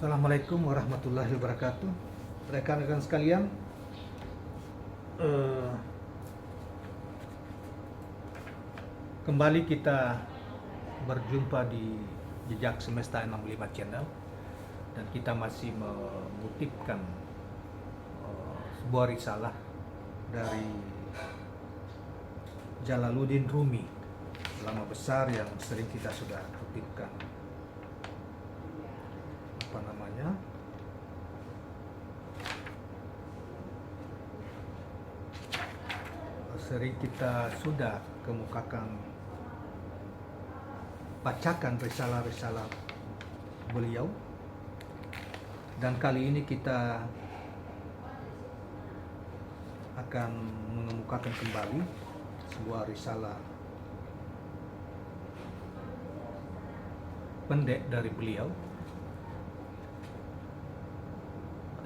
Assalamualaikum warahmatullahi wabarakatuh. Rekan-rekan sekalian, eh, kembali kita berjumpa di Jejak Semesta 65 Channel, dan kita masih mengutipkan sebuah risalah dari Jalaluddin Rumi, ulama besar yang sering kita sudah kutipkan sering kita sudah kemukakan, bacakan risalah-risalah beliau, dan kali ini kita akan mengemukakan kembali sebuah risalah pendek dari beliau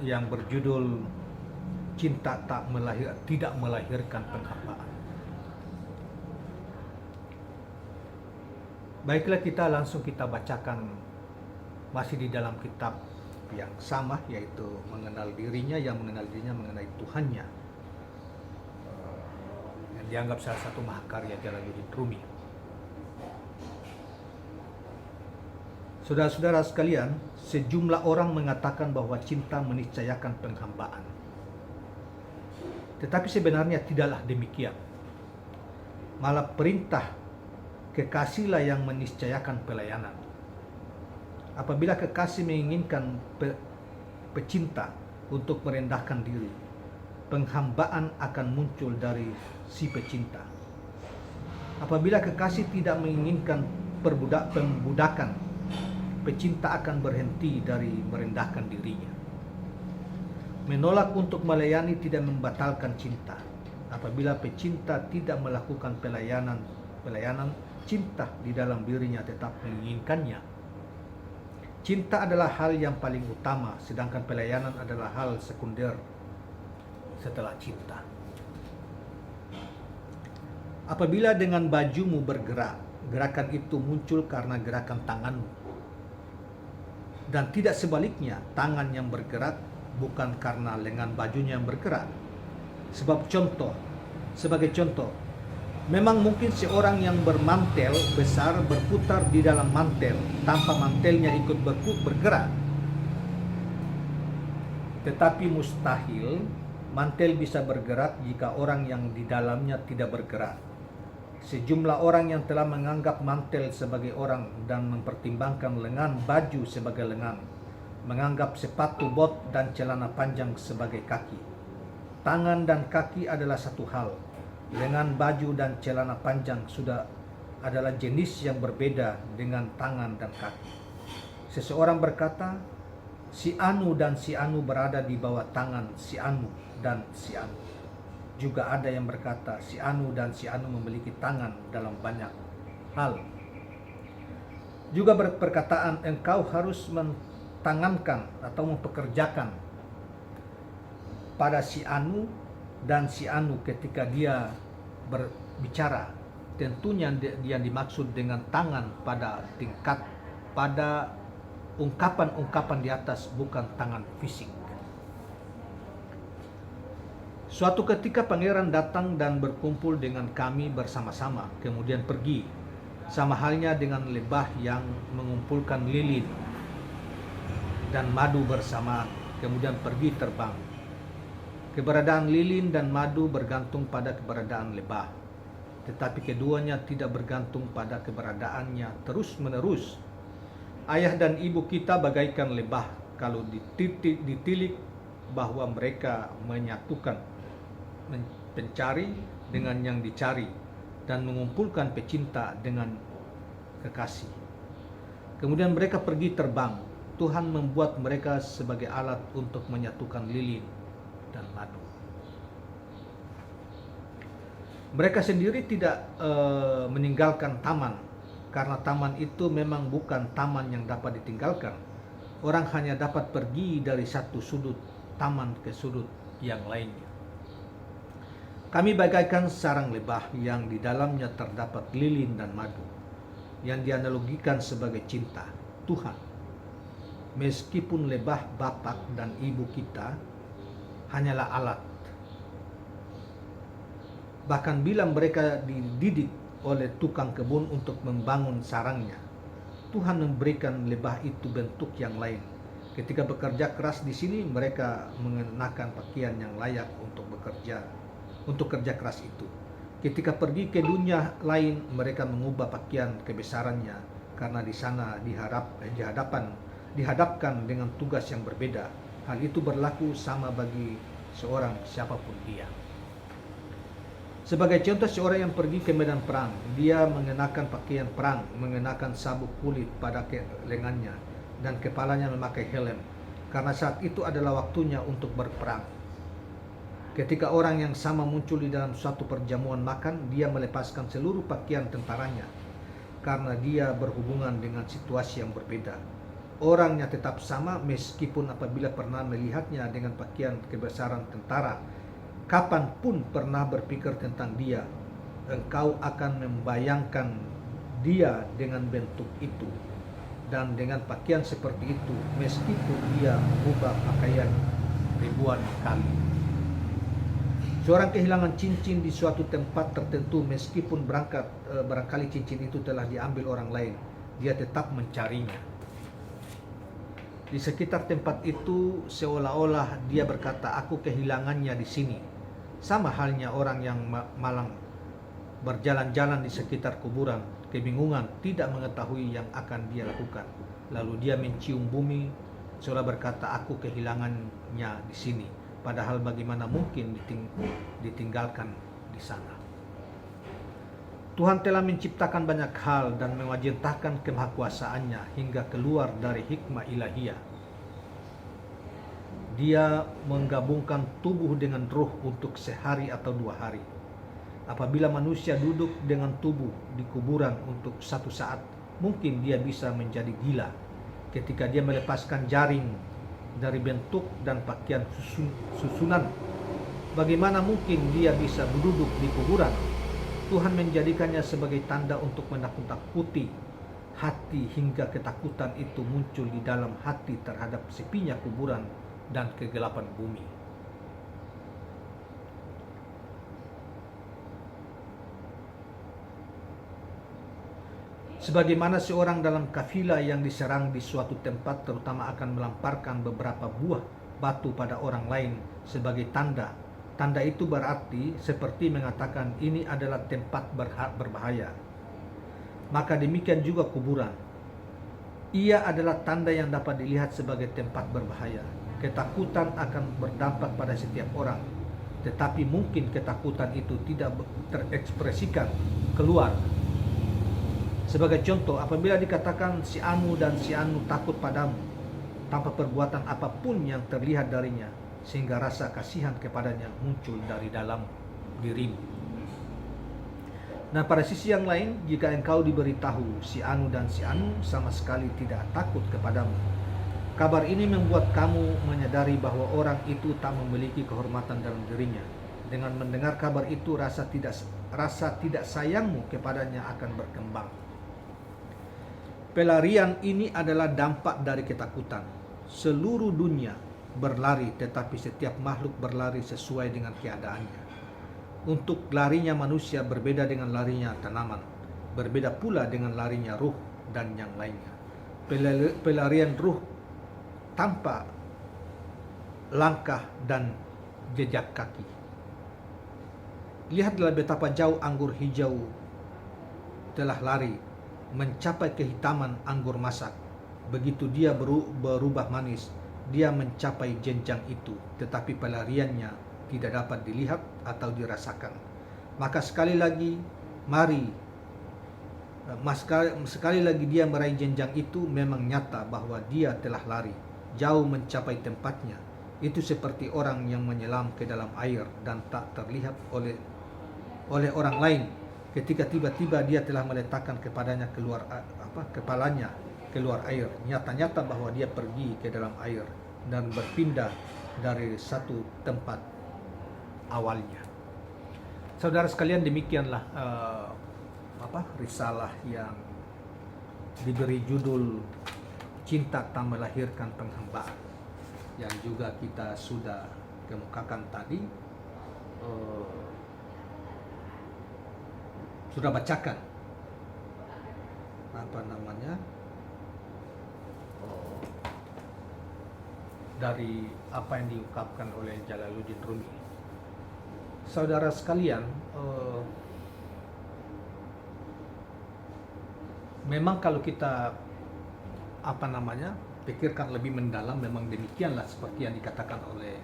yang berjudul Cinta Tidak Melahirkan Penghambaan. Baiklah, kita langsung bacakan, masih di dalam kitab yang sama, yaitu mengenal dirinya mengenai Tuhannya, yang dianggap salah satu mahakarya Jalaluddin Rumi. Saudara-saudara sekalian, sejumlah orang mengatakan bahwa cinta meniscayakan penghambaan. Tetapi sebenarnya tidaklah demikian. Malah perintah kekasihlah yang meniscayakan pelayanan. Apabila kekasih menginginkan pecinta untuk merendahkan diri, penghambaan akan muncul dari si pecinta. Apabila kekasih tidak menginginkan pembudakan, pecinta akan berhenti dari merendahkan dirinya. Menolak untuk melayani tidak membatalkan cinta. Apabila pecinta tidak melakukan pelayanan, cinta di dalam dirinya tetap menginginkannya. Cinta adalah hal yang paling utama, sedangkan pelayanan adalah hal sekunder setelah cinta. Apabila dengan bajumu bergerak, gerakan itu muncul karena gerakan tanganmu. Dan tidak sebaliknya, tangan yang bergerak bukan karena lengan bajunya yang bergerak. Sebagai contoh, memang mungkin seorang yang bermantel besar berputar di dalam mantel tanpa mantelnya ikut bergerak. Tetapi mustahil mantel bisa bergerak jika orang yang di dalamnya tidak bergerak. Sejumlah orang yang telah menganggap mantel sebagai orang dan mempertimbangkan lengan baju sebagai lengan, menganggap sepatu bot dan celana panjang sebagai kaki. Tangan dan kaki adalah satu hal. Lengan baju dan celana panjang sudah adalah jenis yang berbeda dengan tangan dan kaki. Seseorang berkata, si Anu dan si Anu berada di bawah tangan si Anu dan si Anu. Juga ada yang berkata, si Anu dan si Anu memiliki tangan dalam banyak hal. Juga berperkataan, engkau harus tangankan atau mempekerjakan pada si Anu dan si Anu ketika dia berbicara. Tentunya yang dimaksud dengan tangan pada ungkapan-ungkapan di atas, bukan tangan fisik. Suatu ketika pangeran datang dan berkumpul dengan kami bersama-sama, kemudian pergi, sama halnya dengan lebah yang mengumpulkan lilin dan madu bersama, kemudian pergi terbang. Keberadaan lilin dan madu bergantung pada keberadaan lebah, tetapi keduanya tidak bergantung pada keberadaannya terus-menerus. Ayah dan ibu kita bagaikan lebah, kalau ditilik bahwa mereka menyatukan pencari dengan yang dicari dan mengumpulkan pecinta dengan kekasih. Kemudian mereka pergi terbang. Tuhan membuat mereka sebagai alat untuk menyatukan lilin dan madu. Mereka sendiri tidak meninggalkan taman, karena taman itu memang bukan taman yang dapat ditinggalkan. Orang hanya dapat pergi dari satu sudut taman ke sudut yang lainnya. Kami bagaikan sarang lebah yang di dalamnya terdapat lilin dan madu, yang dianalogikan sebagai cinta Tuhan. meskipun lebah bapak dan ibu kita hanyalah alat. Bahkan bila mereka dididik oleh tukang kebun untuk membangun sarangnya, Tuhan memberikan lebah itu bentuk yang lain. Ketika bekerja keras di sini, mereka mengenakan pakaian yang layak untuk bekerja, untuk kerja keras itu. Ketika pergi ke dunia lain, mereka mengubah pakaian kebesarannya karena di sana dihadapkan dengan tugas yang berbeda. Hal itu berlaku sama bagi seorang siapapun dia. Sebagai contoh, seorang yang pergi ke medan perang, dia mengenakan pakaian perang, mengenakan sabuk kulit pada lengannya, dan kepalanya memakai helm, karena saat itu adalah waktunya untuk berperang. Ketika orang yang sama muncul di dalam suatu perjamuan makan, dia melepaskan seluruh pakaian tentaranya, karena dia berhubungan dengan situasi yang berbeda. Orangnya tetap sama meskipun apabila pernah melihatnya dengan pakaian kebesaran tentara, kapanpun pernah berpikir tentang dia, engkau akan membayangkan dia dengan bentuk itu dan dengan pakaian seperti itu, meskipun dia mengubah pakaian ribuan kali. Seorang kehilangan cincin di suatu tempat tertentu, meskipun barangkali cincin itu telah diambil orang lain, dia tetap mencarinya. Di sekitar tempat itu seolah-olah dia berkata, aku kehilangannya di sini. Sama halnya orang yang malang berjalan-jalan di sekitar kuburan, kebingungan, tidak mengetahui yang akan dia lakukan. Lalu dia mencium bumi, seolah berkata, aku kehilangannya di sini. Padahal bagaimana mungkin ditinggalkan di sana. Tuhan telah menciptakan banyak hal dan mewajibkan kemahakuasaannya hingga keluar dari hikmah ilahiyah. Dia menggabungkan tubuh dengan ruh untuk sehari atau 2 hari. Apabila manusia duduk dengan tubuh di kuburan untuk satu saat, mungkin dia bisa menjadi gila. Ketika dia melepaskan jaring dari bentuk dan pakaian susunan, bagaimana mungkin dia bisa duduk di kuburan? Tuhan menjadikannya sebagai tanda untuk menakut-nakuti hati hingga ketakutan itu muncul di dalam hati terhadap sepinya kuburan dan kegelapan bumi. Sebagaimana seorang dalam kafilah yang diserang di suatu tempat terutama akan melemparkan beberapa buah batu pada orang lain sebagai tanda. Tanda itu berarti seperti mengatakan ini adalah tempat berbahaya. Maka demikian juga kuburan. Ia adalah tanda yang dapat dilihat sebagai tempat berbahaya. Ketakutan akan berdampak pada setiap orang, tetapi mungkin ketakutan itu tidak terekspresikan keluar. Sebagai contoh, apabila dikatakan si Anu dan si Anu takut padamu, tanpa perbuatan apapun yang terlihat darinya, sehingga rasa kasihan kepadanya muncul dari dalam dirimu. Nah, pada sisi yang lain, jika engkau diberitahu si Anu dan si Anu sama sekali tidak takut kepadamu, kabar ini membuat kamu menyadari bahwa orang itu tak memiliki kehormatan dalam dirinya. Dengan mendengar kabar itu, rasa tidak sayangmu kepadanya akan berkembang. Pelarian ini adalah dampak dari ketakutan. Seluruh dunia berlari, tetapi setiap makhluk berlari sesuai dengan keadaannya. Untuk larinya manusia berbeda dengan larinya tanaman, berbeda pula dengan larinya ruh dan yang lainnya. Pelarian ruh tanpa langkah dan jejak kaki. Lihatlah betapa jauh anggur hijau telah lari mencapai kehitaman anggur masak. Begitu dia berubah manis, dia mencapai jenjang itu, tetapi pelariannya tidak dapat dilihat atau dirasakan. Maka sekali lagi dia meraih jenjang itu, memang nyata bahwa dia telah lari jauh mencapai tempatnya. Itu seperti orang yang menyelam ke dalam air dan tak terlihat oleh orang lain. Ketika tiba-tiba dia telah meletakkan kepalanya keluar air, nyata-nyata bahwa dia pergi ke dalam air dan berpindah dari satu tempat awalnya. Saudara sekalian, demikianlah risalah yang diberi judul cinta tak melahirkan penghambaan, yang juga kita sudah kemukakan tadi, sudah bacakan dari apa yang diungkapkan oleh Jalaluddin Rumi. Saudara sekalian, memang kalau kita pikirkan lebih mendalam, memang demikianlah seperti yang dikatakan oleh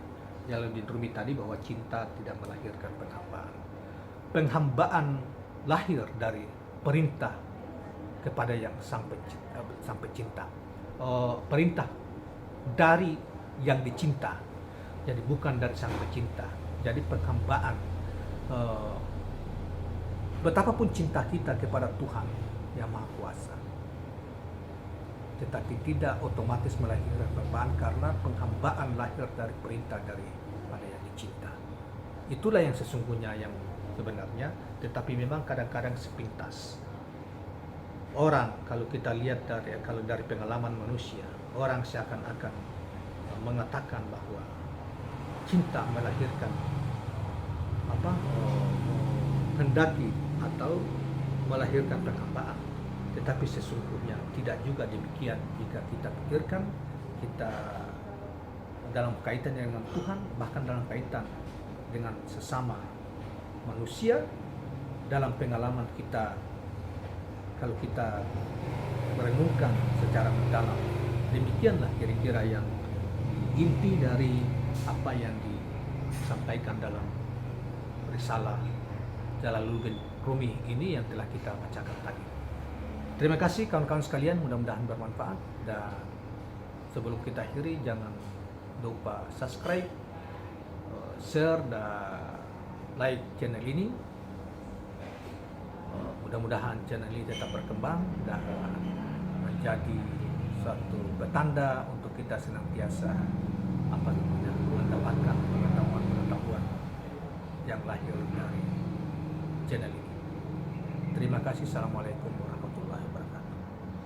Jalaluddin Rumi tadi, bahwa cinta tidak melahirkan penghambaan. Penghambaan lahir dari perintah kepada yang sang pecinta, perintah dari yang dicinta, jadi bukan dari sang pecinta. Jadi penghambaan, betapapun cinta kita kepada Tuhan yang Maha Kuasa, tetapi tidak otomatis melahirkan penghambaan, karena penghambaan lahir dari perintah daripada yang dicinta. Itulah yang sesungguhnya, yang sebenarnya, tetapi memang kadang-kadang sepintas. Orang, kalau kita lihat dari pengalaman manusia, orang seakan-akan mengatakan bahwa cinta melahirkan hendaki atau melahirkan penghambaan. Tetapi sesungguhnya tidak juga demikian. Jika kita pikirkan, kita dalam kaitan dengan Tuhan, bahkan dalam kaitan dengan sesama manusia, dalam pengalaman kita, kalau kita merenungkan secara mendalam, demikianlah kira-kira yang inti dari apa yang disampaikan dalam risalah Jalaluddin Rumi ini yang telah kita bacakan tadi. Terima kasih kawan-kawan sekalian, mudah-mudahan bermanfaat. Dan sebelum kita akhiri, jangan lupa subscribe, share, dan like channel ini. Mudah-mudahan channel ini tetap berkembang dan menjadi suatu petanda untuk kita senantiasa mendapatkan pengetahuan-pengetahuan yang lahir dari channel ini. Terima kasih. Assalamualaikum warahmatullahi wabarakatuh.